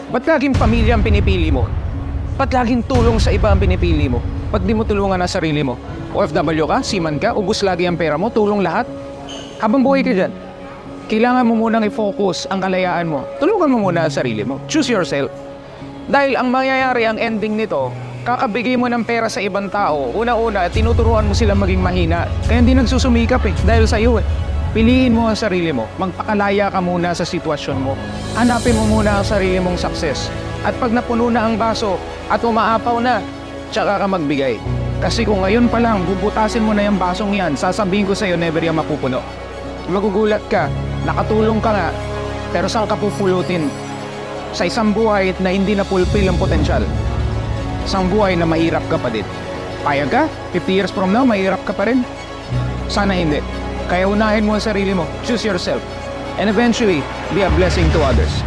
Ba't laging pamilya ang pinipili mo? Ba't laging tulong sa iba ang pinipili mo? Ba't di mo tulungan ang sarili mo? OFW ka? Seaman ka? Ubus lagi ang pera mo? Tulong lahat? Habang buhay ka dyan, kailangan mo munang i-focus ang kalayaan mo. Tulungan mo muna ang sarili mo. Choose yourself. Dahil ang mangyayari, ang ending nito, kakabigay mo ng pera sa ibang tao. Una-una, tinuturuan mo silang maging mahina. Kaya hindi nagsusumikap dahil sa iyo Piliin mo ang sarili mo. Magpakalaya ka muna sa sitwasyon mo. Hanapin mo muna ang sarili mong success. At pag napuno na ang baso at umaapaw na, tsaka ka magbigay. Kasi kung ngayon pa lang, bubutasin mo na yung basong yan, sasabihin ko sa'yo, never yan mapupuno. Magugulat ka, nakatulong ka nga, pero saan ka pupulutin? Sa isang buhay na hindi na fulfill ang potensyal. Isang buhay na mahirap ka pa din. Payag ka? 50 years from now, mahirap ka pa rin? Sana hindi. Kaya unahin mo ang sarili mo. Choose yourself. And eventually, be a blessing to others.